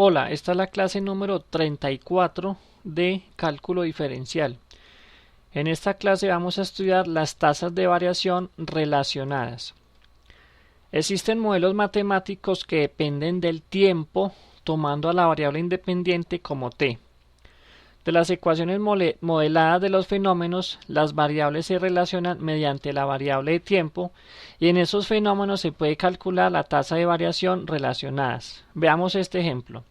Hola, esta es la clase número 34 de cálculo diferencial. En esta clase vamos a estudiar las tasas de variación relacionadas. Existen modelos matemáticos que dependen del tiempo tomando a la variable independiente como t. De las ecuaciones modeladas de los fenómenos, las variables se relacionan mediante la variable de tiempo y en esos fenómenos se puede calcular la tasa de variación relacionadas. Veamos este ejemplo.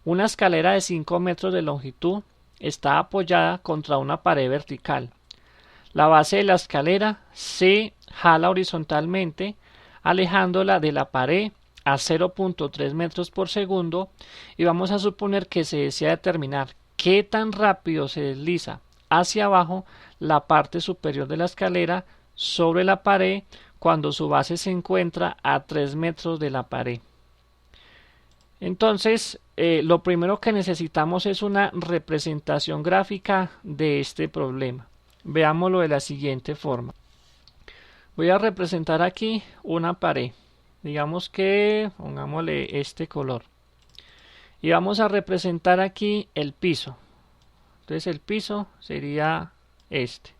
Una escalera de 5 metros de longitud está apoyada contra una pared vertical. La base de la escalera se jala horizontalmente, alejándola de la pared a 0.3 metros por segundo y vamos a suponer que se desea determinar qué tan rápido se desliza hacia abajo la parte superior de la escalera sobre la pared cuando su base se encuentra a 3 metros de la pared. Entonces, lo primero que necesitamos es una representación gráfica de este problema. Veámoslo de la siguiente forma. Voy a representar aquí una pared. Digamos que pongámosle este color. Y vamos a representar aquí el piso. Entonces el piso sería este.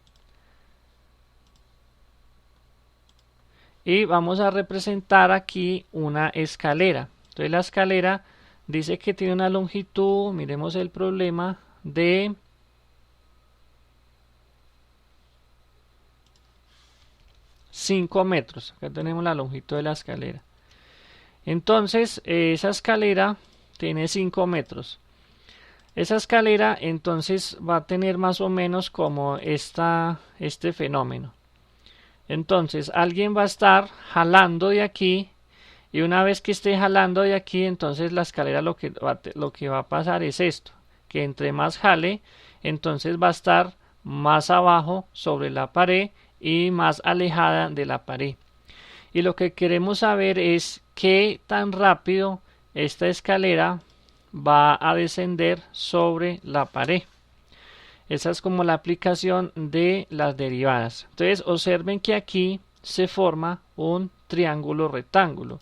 Y vamos a representar aquí una escalera. Entonces la escalera dice que tiene una longitud, miremos el problema, de 5 metros. Acá tenemos la longitud de la escalera. Entonces esa escalera tiene 5 metros. Esa escalera entonces va a tener más o menos como este fenómeno. Entonces alguien va a estar jalando de aquí y una vez que esté jalando de aquí, entonces la escalera lo que va a pasar es esto, que entre más jale, entonces va a estar más abajo sobre la pared y más alejada de la pared. Y lo que queremos saber es qué tan rápido esta escalera va a descender sobre la pared. Esa es como la aplicación de las derivadas. Entonces observen que aquí se forma un triángulo rectángulo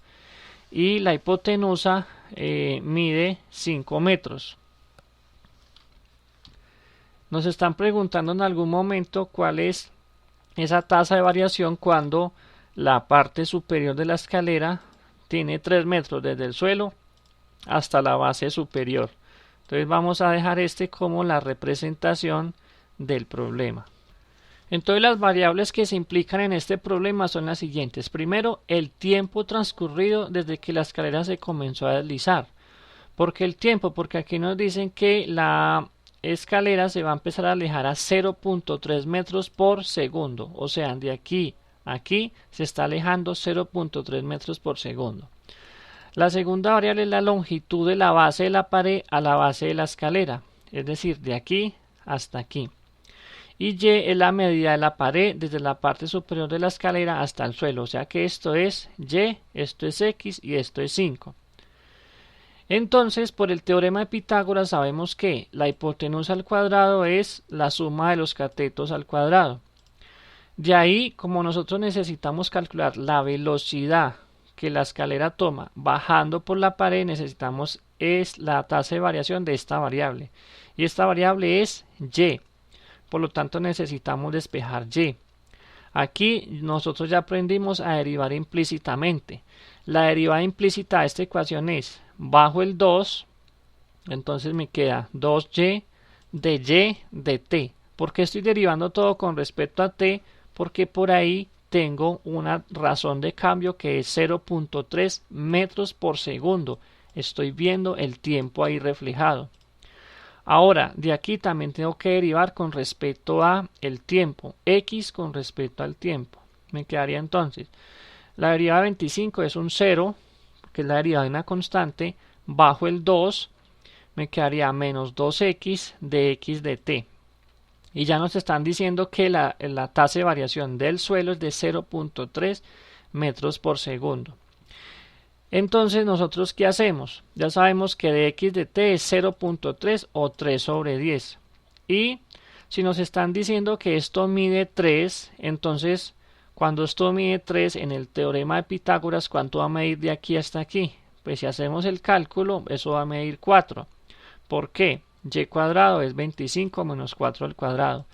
y la hipotenusa mide 5 metros. Nos están preguntando en algún momento cuál es esa tasa de variación cuando la parte superior de la escalera tiene 3 metros desde el suelo hasta la base superior. Entonces vamos a dejar este como la representación del problema. Entonces las variables que se implican en este problema son las siguientes. Primero, el tiempo transcurrido desde que la escalera se comenzó a deslizar. ¿Por qué el tiempo? Porque aquí nos dicen que la escalera se va a empezar a alejar a 0.3 metros por segundo. O sea, de aquí a aquí se está alejando 0.3 metros por segundo. La segunda variable es la longitud de la base de la pared a la base de la escalera. Es decir, de aquí hasta aquí. Y y es la medida de la pared desde la parte superior de la escalera hasta el suelo, o sea que esto es y, esto es x y esto es 5. Entonces, por el teorema de Pitágoras sabemos que la hipotenusa al cuadrado es la suma de los catetos al cuadrado. De ahí, como nosotros necesitamos calcular la velocidad que la escalera toma bajando por la pared, necesitamos es la tasa de variación de esta variable. Y esta variable es y. Por lo tanto necesitamos despejar y. Aquí nosotros ya aprendimos a derivar implícitamente. La derivada implícita de esta ecuación es bajo el 2, entonces me queda 2y de t. ¿Por qué estoy derivando todo con respecto a t? Porque por ahí tengo una razón de cambio que es 0.3 metros por segundo. Estoy viendo el tiempo ahí reflejado. Ahora, de aquí también tengo que derivar con respecto a el tiempo, x con respecto al tiempo. Me quedaría entonces, la derivada de 25 es un 0, que es la derivada de una constante, bajo el 2, me quedaría menos 2x de x de t. Y ya nos están diciendo que la tasa de variación del suelo es de 0.3 metros por segundo. Entonces nosotros ¿qué hacemos? Ya sabemos que de x de t es 0.3 o 3 sobre 10. Y si nos están diciendo que esto mide 3, entonces cuando esto mide 3 en el teorema de Pitágoras, ¿cuánto va a medir de aquí hasta aquí? Pues si hacemos el cálculo, eso va a medir 4. ¿Por qué? Y cuadrado es 25 menos 4 al cuadrado.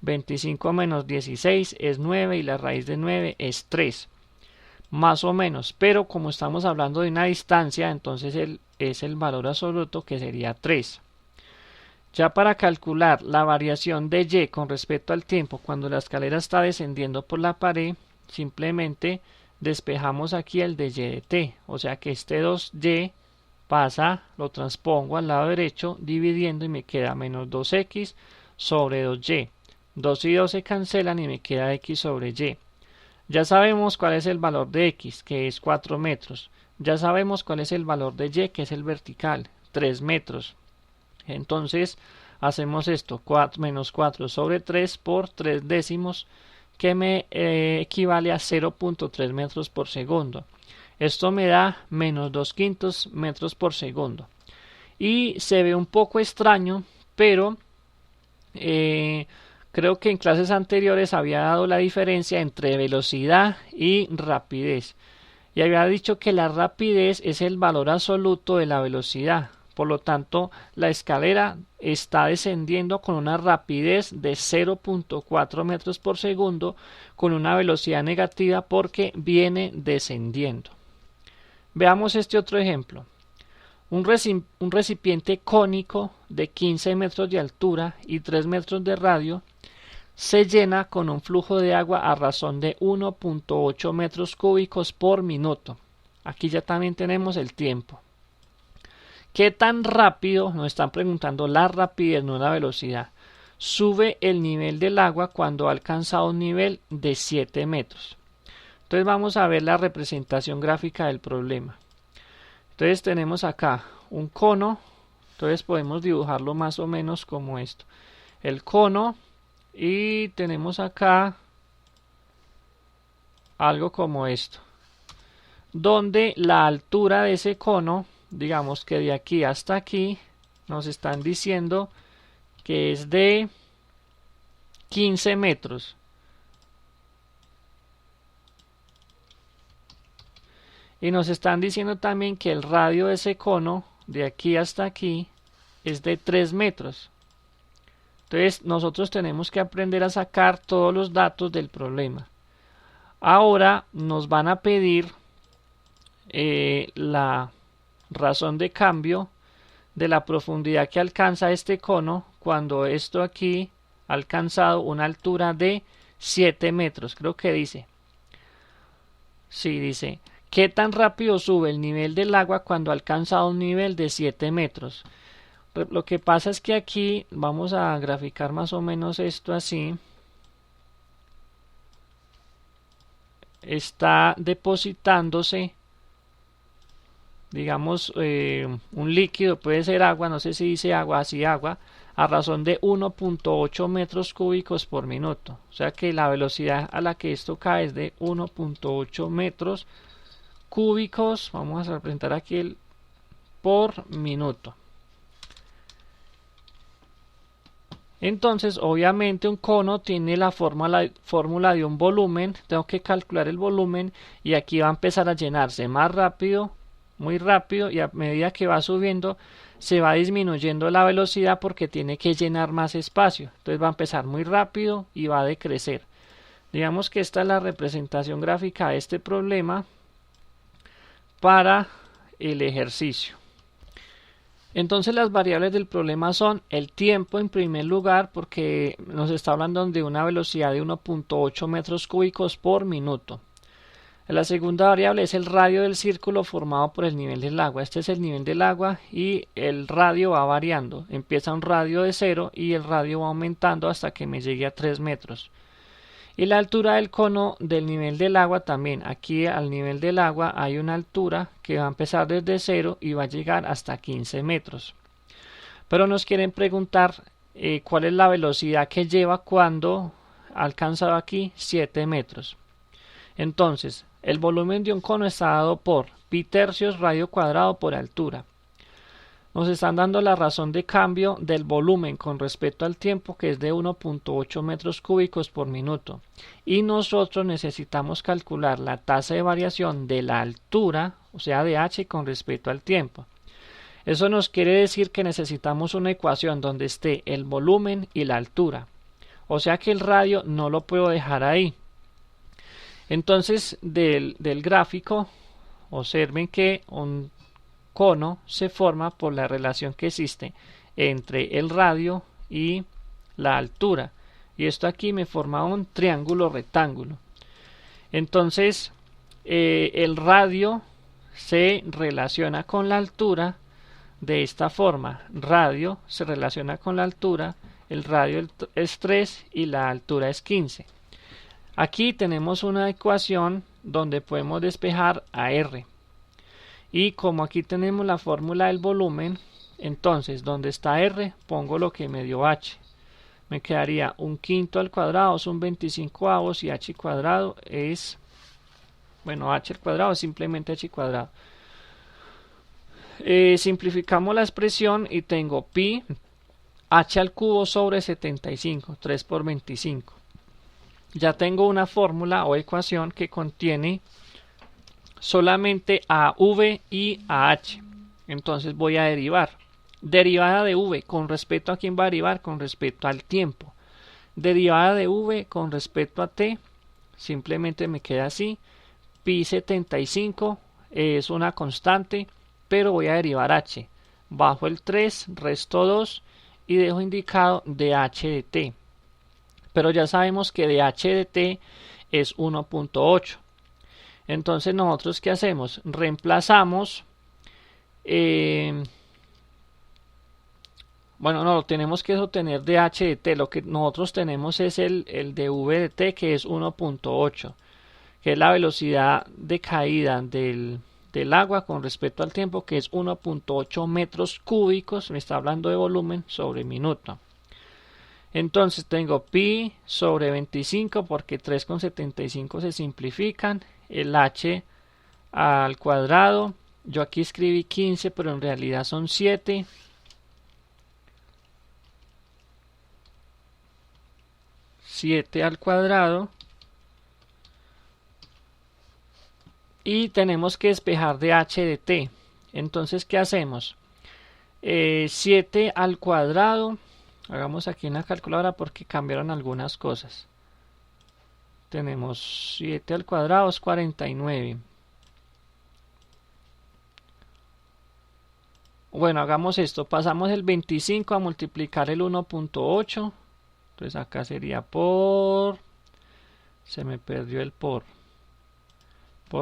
25 menos 16 es 9 y la raíz de 9 es 3. Más o menos, pero como estamos hablando de una distancia, entonces es el valor absoluto, que sería 3. Ya para calcular la variación de y con respecto al tiempo cuando la escalera está descendiendo por la pared, simplemente despejamos aquí el de y de t, o sea que este 2y pasa, lo transpongo al lado derecho dividiendo y me queda menos 2x sobre 2y. 2 y 2 se cancelan y me queda x sobre y. Ya sabemos cuál es el valor de x, que es 4 metros. Ya sabemos cuál es el valor de y, que es el vertical, 3 metros. Entonces hacemos esto, menos 4 sobre 3 por 3 décimos, que me equivale a 0.3 metros por segundo. Esto me da menos 2/5 metros por segundo. Y se ve un poco extraño, pero creo que en clases anteriores había dado la diferencia entre velocidad y rapidez. Y había dicho que la rapidez es el valor absoluto de la velocidad. Por lo tanto, la escalera está descendiendo con una rapidez de 0.4 metros por segundo con una velocidad negativa porque viene descendiendo. Veamos este otro ejemplo. Un recipiente cónico de 15 metros de altura y 3 metros de radio se llena con un flujo de agua a razón de 1.8 metros cúbicos por minuto. Aquí ya también tenemos el tiempo. ¿Qué tan rápido? Nos están preguntando la rapidez, no la velocidad. Sube el nivel del agua cuando ha alcanzado un nivel de 7 metros. Entonces vamos a ver la representación gráfica del problema. Entonces tenemos acá un cono. Entonces podemos dibujarlo más o menos como esto. El cono. Y tenemos acá algo como esto, donde la altura de ese cono, digamos que de aquí hasta aquí, nos están diciendo que es de 15 metros. Y nos están diciendo también que el radio de ese cono, de aquí hasta aquí, es de 3 metros. Entonces nosotros tenemos que aprender a sacar todos los datos del problema. Ahora nos van a pedir la razón de cambio de la profundidad que alcanza este cono cuando esto aquí ha alcanzado una altura de 7 metros. Creo que dice. Sí, dice. ¿Qué tan rápido sube el nivel del agua cuando ha alcanzado un nivel de 7 metros? Lo que pasa es que aquí vamos a graficar más o menos esto así. Está depositándose, digamos, un líquido, puede ser agua, no sé si dice agua, así agua, a razón de 1.8 metros cúbicos por minuto. O sea que la velocidad a la que esto cae es de 1.8 metros cúbicos, vamos a representar aquí el por minuto. Entonces, obviamente un cono tiene la fórmula de un volumen, tengo que calcular el volumen y aquí va a empezar a llenarse más rápido, muy rápido, y a medida que va subiendo se va disminuyendo la velocidad porque tiene que llenar más espacio. Entonces va a empezar muy rápido y va a decrecer. Digamos que esta es la representación gráfica de este problema para el ejercicio. Entonces las variables del problema son el tiempo en primer lugar, porque nos está hablando de una velocidad de 1.8 metros cúbicos por minuto. La segunda variable es el radio del círculo formado por el nivel del agua. Este es el nivel del agua y el radio va variando. Empieza un radio de 0 y el radio va aumentando hasta que me llegue a 3 metros. Y la altura del cono del nivel del agua también. Aquí al nivel del agua hay una altura que va a empezar desde 0 y va a llegar hasta 15 metros. Pero nos quieren preguntar cuál es la velocidad que lleva cuando ha alcanzado aquí 7 metros. Entonces, el volumen de un cono está dado por pi tercios radio cuadrado por altura. Nos están dando la razón de cambio del volumen con respecto al tiempo, que es de 1.8 metros cúbicos por minuto. Y nosotros necesitamos calcular la tasa de variación de la altura, o sea de h con respecto al tiempo. Eso nos quiere decir que necesitamos una ecuación donde esté el volumen y la altura, o sea que el radio no lo puedo dejar ahí. Entonces del gráfico observen que un cono se forma por la relación que existe entre el radio y la altura, y esto aquí me forma un triángulo rectángulo. Entonces el radio se relaciona con la altura de esta forma. Radio se relaciona con la altura, el radio es 3 y la altura es 15. Aquí tenemos una ecuación donde podemos despejar a R, y como aquí tenemos la fórmula del volumen, entonces donde está R pongo lo que me dio h. Me quedaría un quinto al cuadrado son 25avos, y h cuadrado es, bueno, h al cuadrado es simplemente h cuadrado. Simplificamos la expresión y tengo pi h al cubo sobre 75, 3 por 25. Ya tengo una fórmula o ecuación que contiene solamente a v y a h. Entonces voy a derivar. Derivada de v, ¿con respecto a quién va a derivar? Con respecto al tiempo. Derivada de v con respecto a t, simplemente me queda así. Pi 75 es una constante, pero voy a derivar h. Bajo el 3, resto 2 y dejo indicado dh de t. Pero ya sabemos que dh de t es 1.8. Entonces nosotros ¿qué hacemos? Reemplazamos, bueno, no, tenemos que obtener dh de t. Lo que nosotros tenemos es el dv de t, que es 1.8, que es la velocidad de caída del agua con respecto al tiempo, que es 1.8 metros cúbicos, me está hablando de volumen, sobre minuto. Entonces tengo pi sobre 25 porque 3,75 se simplifican, el h al cuadrado, yo aquí escribí 15 pero en realidad son 7, al cuadrado, y tenemos que despejar de h de t. Entonces ¿qué hacemos? 7 al cuadrado, hagamos aquí en la calculadora porque cambiaron algunas cosas. Tenemos 7 al cuadrado es 49. Bueno, hagamos esto, pasamos el 25 a multiplicar el 1.8, entonces acá sería por, se me perdió el por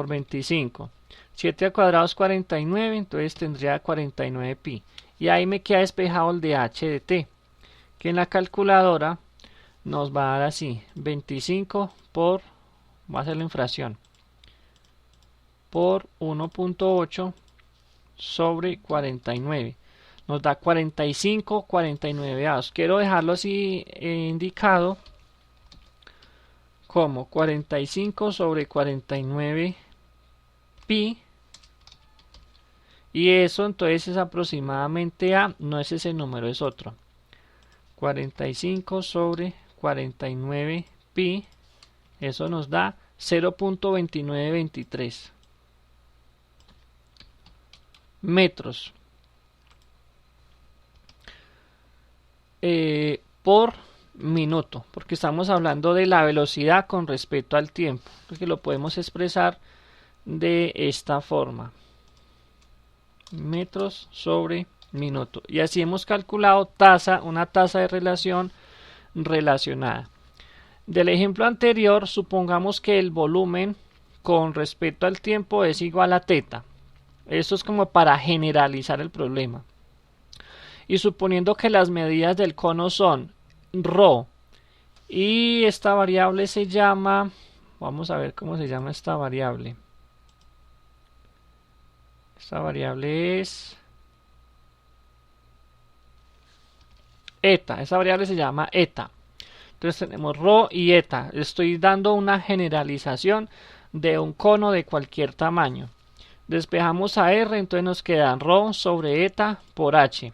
25. 7 al cuadrado es 49, entonces tendría 49 pi. Y ahí me queda despejado el de h de t, que en la calculadora nos va a dar así, 25 por, va a ser la infracción, por 1.8 sobre 49. Nos da 45 49avos. Quiero dejarlo así indicado como 45 sobre 49 pi, y eso entonces es aproximadamente a, no es ese número, es otro, 45 sobre 49 pi, eso nos da 0.2923 metros por minuto, porque estamos hablando de la velocidad con respecto al tiempo, porque lo podemos expresar de esta forma, metros sobre minuto, y así hemos calculado una tasa de relación relacionada. Del ejemplo anterior, supongamos que el volumen con respecto al tiempo es igual a teta. Esto es como para generalizar el problema. Y suponiendo que las medidas del cono son ρ, y esta variable se llama, vamos a ver cómo se llama esta variable. Esta variable es eta, esa variable se llama eta. Entonces tenemos ρ y eta. Estoy dando una generalización de un cono de cualquier tamaño. Despejamos a r, entonces nos queda ρ sobre eta por h.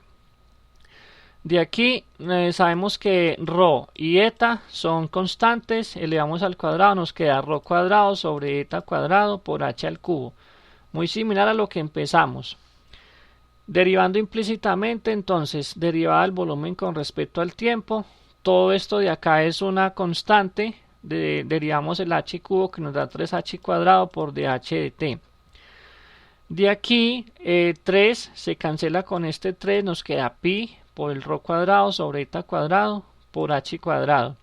De aquí sabemos que ρ y eta son constantes, elevamos al cuadrado, nos queda ρ cuadrado sobre eta cuadrado por h al cubo. muy similar a lo que empezamos. Derivando implícitamente, entonces, derivada del volumen con respecto al tiempo. Todo esto de acá es una constante. Derivamos el h cubo que nos da 3h cuadrado por dh de t. De aquí 3 se cancela con este 3, nos queda pi por el rho cuadrado sobre eta cuadrado por h cuadrado.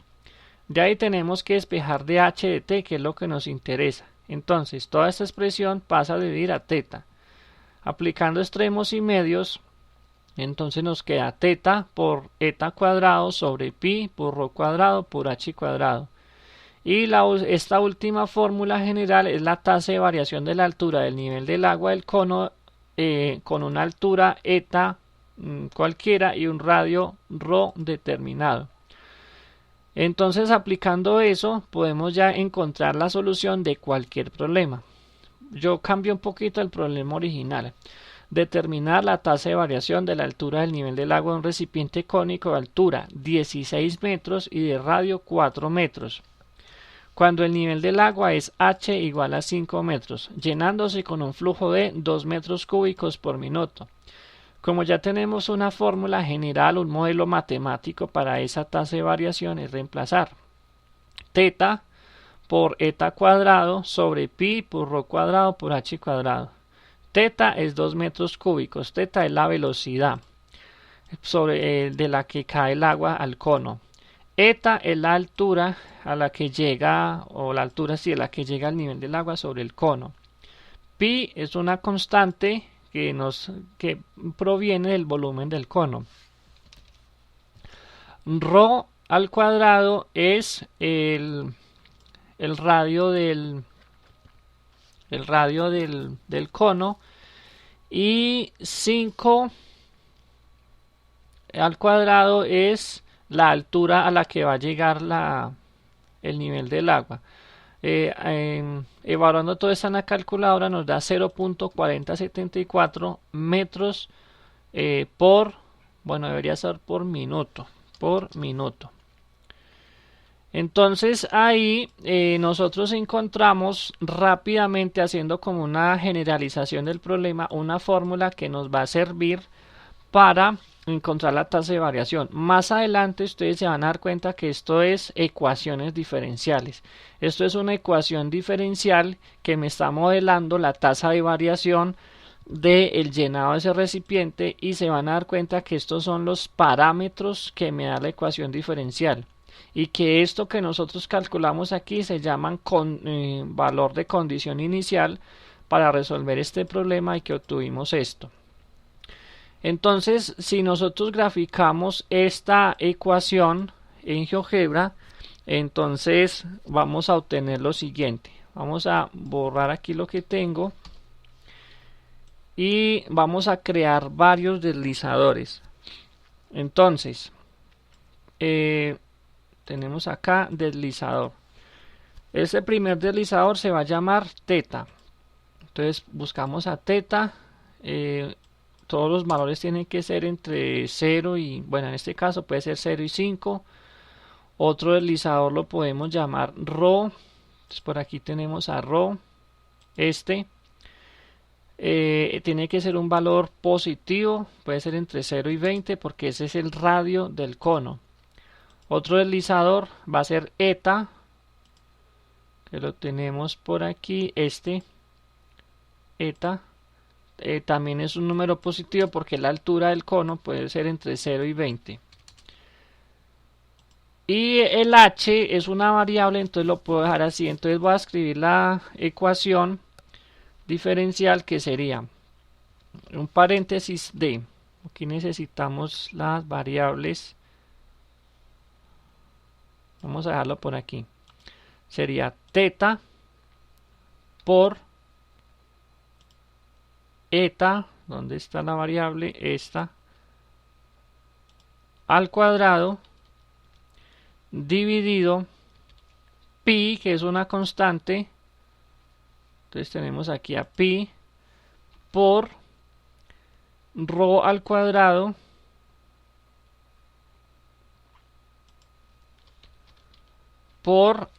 De ahí tenemos que despejar de h de t, que es lo que nos interesa. Entonces toda esta expresión pasa a dividir a teta. Aplicando extremos y medios, entonces nos queda teta por eta cuadrado sobre pi por rho cuadrado por h cuadrado. Y esta última fórmula general es la tasa de variación de la altura del nivel del agua del cono con una altura eta cualquiera y un radio rho determinado. Entonces, aplicando eso, podemos ya encontrar la solución de cualquier problema. Yo cambio un poquito el problema original. Determinar la tasa de variación de la altura del nivel del agua de un recipiente cónico de altura 16 metros y de radio 4 metros. Cuando el nivel del agua es h igual a 5 metros, llenándose con un flujo de 2 metros cúbicos por minuto. Como ya tenemos una fórmula general, un modelo matemático para esa tasa de variación, es reemplazar teta por eta cuadrado sobre pi por rho cuadrado por h cuadrado. Teta es 2 metros cúbicos, teta es la velocidad de la que cae el agua al cono. Eta es la altura a la que llega, o la altura a la que llega el nivel del agua sobre el cono. Pi es una constante que proviene del volumen del cono. Rho al cuadrado es el radio del cono, y 5 al cuadrado es la altura a la que va a llegar el nivel del agua. Evaluando todo esto en la calculadora nos da 0.4074 metros debería ser por minuto. Entonces ahí nosotros encontramos rápidamente, haciendo como una generalización del problema, una fórmula que nos va a servir para encontrar la tasa de variación. Más adelante ustedes se van a dar cuenta que esto es ecuaciones diferenciales. Esto es una ecuación diferencial que me está modelando la tasa de variación del llenado de ese recipiente, y se van a dar cuenta que estos son los parámetros que me da la ecuación diferencial, y que esto que nosotros calculamos aquí se llaman valor de condición inicial para resolver este problema, y que obtuvimos esto. Entonces, si nosotros graficamos esta ecuación en GeoGebra, entonces vamos a obtener lo siguiente. Vamos a borrar aquí lo que tengo y vamos a crear varios deslizadores. Entonces, tenemos acá deslizador. Este primer deslizador se va a llamar teta. Entonces buscamos a teta. Todos los valores tienen que ser entre 0 y, bueno, en este caso puede ser 0 y 5. Otro deslizador lo podemos llamar rho. Entonces por aquí tenemos a rho. Tiene que ser un valor positivo, puede ser entre 0 y 20, porque ese es el radio del cono. Otro deslizador va a ser eta, que lo tenemos por aquí, eta. También es un número positivo porque la altura del cono puede ser entre 0 y 20. Y el h es una variable, entonces lo puedo dejar así. Entonces voy a escribir la ecuación diferencial, que sería un paréntesis de, aquí necesitamos las variables, vamos a dejarlo por aquí, sería teta por eta, ¿dónde está la variable? Esta, al cuadrado, dividido pi, que es una constante, entonces tenemos aquí a pi, por rho al cuadrado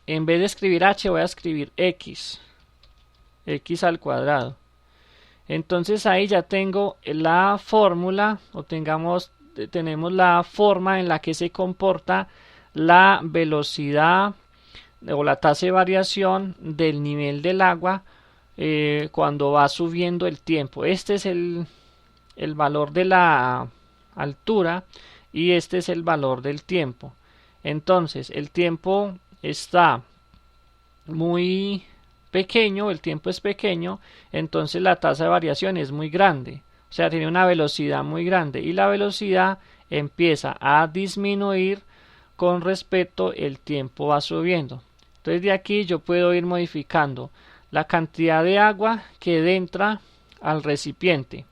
en vez de escribir h voy a escribir x al cuadrado. Entonces ahí ya tengo la fórmula o tenemos la forma en la que se comporta la velocidad o la tasa de variación del nivel del agua cuando va subiendo el tiempo. Este es el valor de la altura y este es el valor del tiempo. Entonces el tiempo está muy pequeño, el tiempo es pequeño, entonces la tasa de variación es muy grande, o sea, tiene una velocidad muy grande y la velocidad empieza a disminuir con respecto el tiempo va subiendo. Entonces de aquí yo puedo ir modificando la cantidad de agua que entra al recipiente.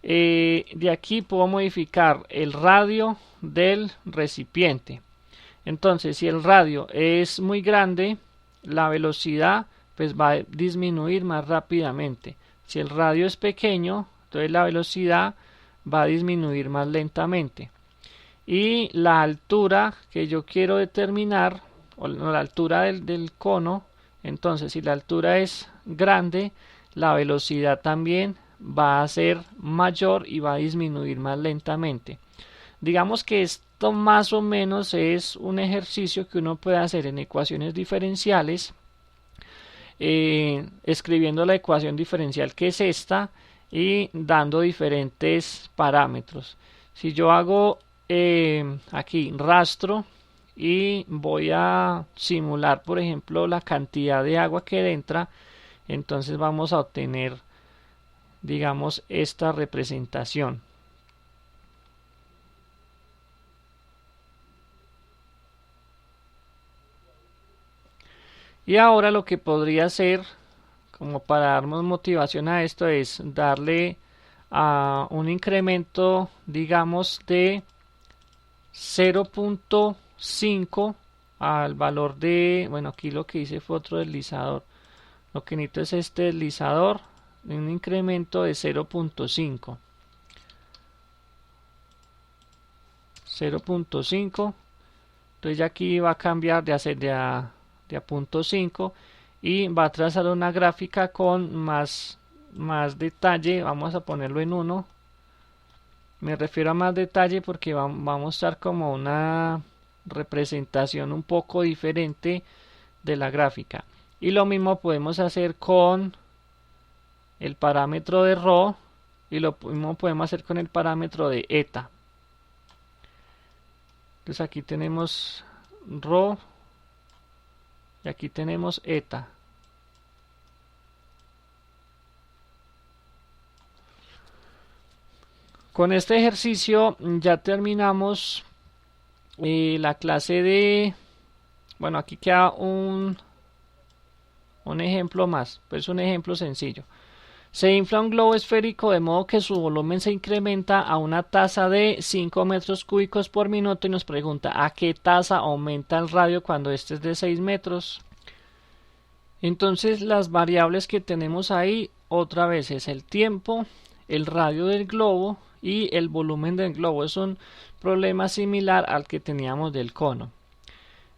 De aquí puedo modificar el radio del recipiente. Entonces si el radio es muy grande, la velocidad pues va a disminuir más rápidamente. Si el radio es pequeño, entonces la velocidad va a disminuir más lentamente. Y la altura que yo quiero determinar, o la altura del cono, entonces si la altura es grande, la velocidad también va a ser mayor y va a disminuir más lentamente. Digamos que esto más o menos es un ejercicio que uno puede hacer en ecuaciones diferenciales, escribiendo la ecuación diferencial que es esta y dando diferentes parámetros. Si yo hago aquí rastro y voy a simular por ejemplo la cantidad de agua que entra, entonces vamos a obtener, digamos, esta representación. Y ahora lo que podría hacer, como para darnos motivación a esto, es darle a un incremento, digamos, de 0.5 al valor de, bueno, aquí lo que hice fue otro deslizador. Lo que necesito es este deslizador, un incremento de 0.5. 0.5. Entonces ya aquí va a cambiar de hacer de a 0.5 y va a trazar una gráfica con más detalle. Vamos a ponerlo en 1. Me refiero a más detalle porque vamos a estar como una representación un poco diferente de la gráfica. Y lo mismo podemos hacer con el parámetro de ρ y lo mismo podemos hacer con el parámetro de eta. Entonces aquí tenemos ρ y aquí tenemos eta. Con este ejercicio ya terminamos la clase de, bueno, aquí queda un ejemplo más, pues un ejemplo sencillo. Se infla un globo esférico de modo que su volumen se incrementa a una tasa de 5 metros cúbicos por minuto y nos pregunta a qué tasa aumenta el radio cuando este es de 6 metros. Entonces las variables que tenemos ahí otra vez es el tiempo, el radio del globo y el volumen del globo. Es un problema similar al que teníamos del cono.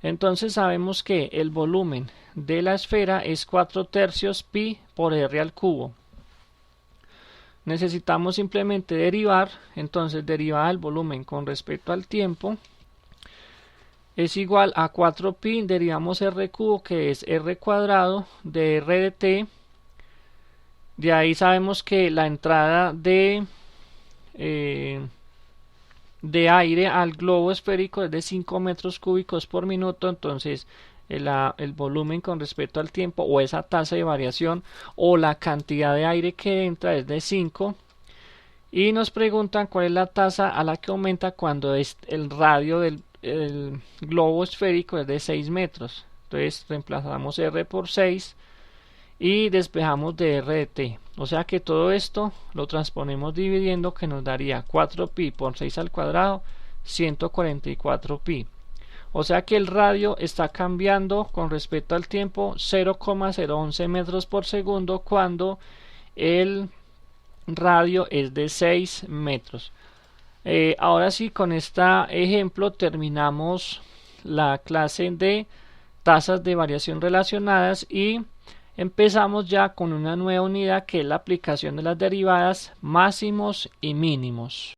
Entonces sabemos que el volumen de la esfera es 4/3 pi por r al cubo. Necesitamos simplemente derivar, entonces derivada del volumen con respecto al tiempo es igual a 4pi, derivamos r cubo que es r cuadrado de r de t. De ahí sabemos que la entrada de aire al globo esférico es de 5 metros cúbicos por minuto, entonces el volumen con respecto al tiempo o esa tasa de variación o la cantidad de aire que entra es de 5 y nos preguntan cuál es la tasa a la que aumenta cuando el radio del globo esférico es de 6 metros. Entonces reemplazamos r por 6 y despejamos de r de t, o sea que todo esto lo transponemos dividiendo, que nos daría 4pi por 6 al cuadrado, 144pi. O sea que el radio está cambiando con respecto al tiempo 0,011 metros por segundo cuando el radio es de 6 metros. Ahora sí, con este ejemplo terminamos la clase de tasas de variación relacionadas y empezamos ya con una nueva unidad que es la aplicación de las derivadas máximos y mínimos.